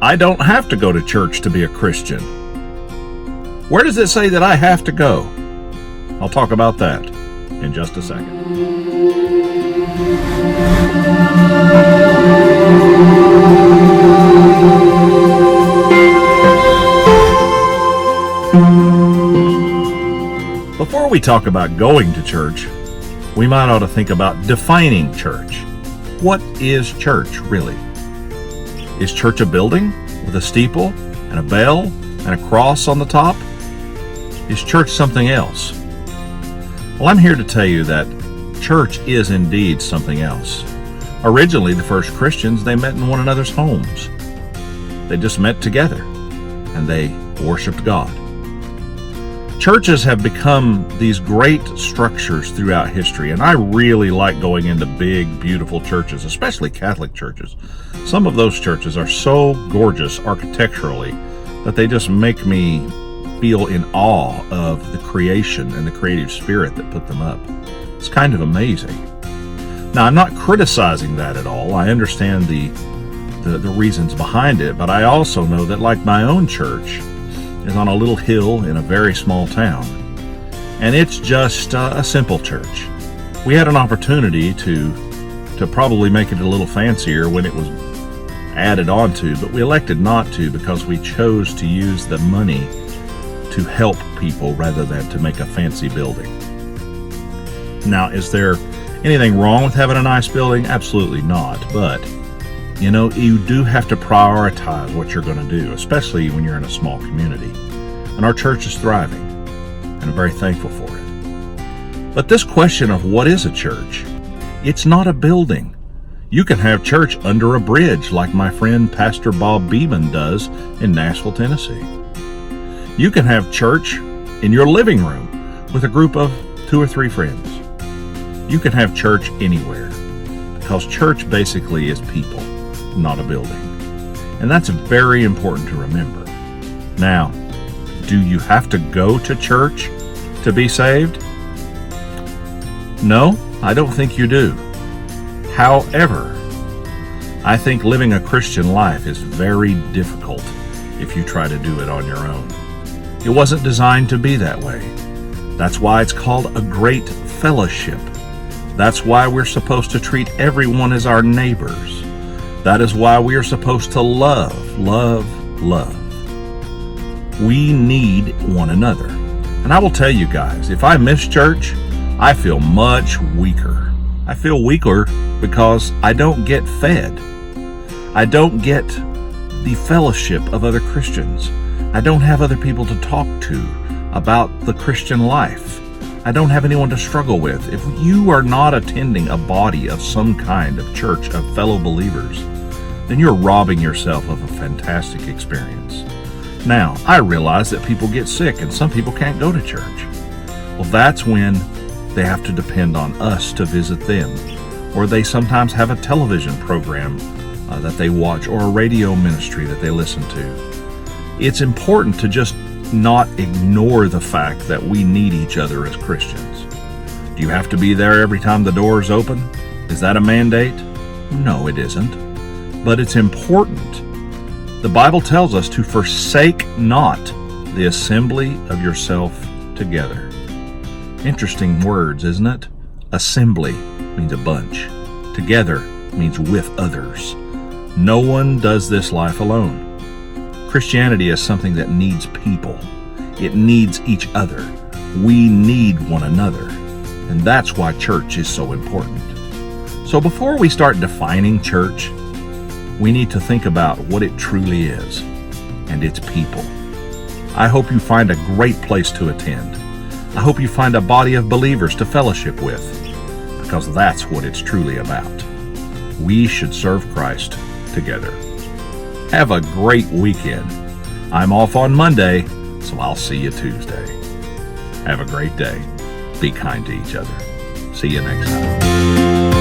I don't have to go to church to be a Christian. Where does it say that I have to go? I'll talk about that in just a second. Before we talk about going to church, we might ought to think about defining church. What is church, really? Is church a building with a steeple and a bell and a cross on the top? Is church something else? Well, I'm here to tell you that church is indeed something else. Originally, the first Christians, they met in one another's homes. They just met together and they worshiped God. Churches have become these great structures throughout history, and I really like going into big, beautiful churches, especially Catholic churches. Some of those churches are so gorgeous architecturally that they just make me feel in awe of the creation and the creative spirit that put them up. It's kind of amazing. Now, I'm not criticizing that at all. I understand the reasons behind it, but I also know that, like my own church, is on a little hill in a very small town, and it's just a simple church. We had an opportunity to probably make it a little fancier when it was added on to, but we elected not to because we chose to use the money to help people rather than to make a fancy building. Now, is there anything wrong with having a nice building? Absolutely not, but you do have to prioritize what you're going to do, especially when you're in a small community. And our church is thriving, and I'm very thankful for it. But this question of what is a church, it's not a building. You can have church under a bridge like my friend Pastor Bob Beeman does in Nashville, Tennessee. You can have church in your living room with a group of 2 or 3 friends. You can have church anywhere, because church basically is people, not a building. And that's very important to remember. Now, do you have to go to church to be saved? No, I don't think you do. However, I think living a Christian life is very difficult if you try to do it on your own. It wasn't designed to be that way. That's why it's called a great fellowship. That's why we're supposed to treat everyone as our neighbors. That is why we are supposed to love. We need one another. And I will tell you guys, if I miss church, I feel much weaker. I feel weaker because I don't get fed. I don't get the fellowship of other Christians. I don't have other people to talk to about the Christian life. I don't have anyone to struggle with. If you are not attending a body of some kind of church of fellow believers, then you're robbing yourself of a fantastic experience. Now, I realize that people get sick and some people can't go to church. Well, that's when they have to depend on us to visit them. Or they sometimes have a television program that they watch, or a radio ministry that they listen to. It's important to just not ignore the fact that we need each other as Christians. Do you have to be there every time the door is open? Is that a mandate? No, it isn't. But it's important. The Bible tells us to forsake not the assembly of yourself together. Interesting words, isn't it? Assembly means a bunch. Together means with others. No one does this life alone. Christianity is something that needs people. It needs each other. We need one another. And that's why church is so important. So before we start defining church, we need to think about what it truly is, and it's people. I hope you find a great place to attend. I hope you find a body of believers to fellowship with, because that's what it's truly about. We should serve Christ together. Have a great weekend. I'm off on Monday, so I'll see you Tuesday. Have a great day. Be kind to each other. See you next time.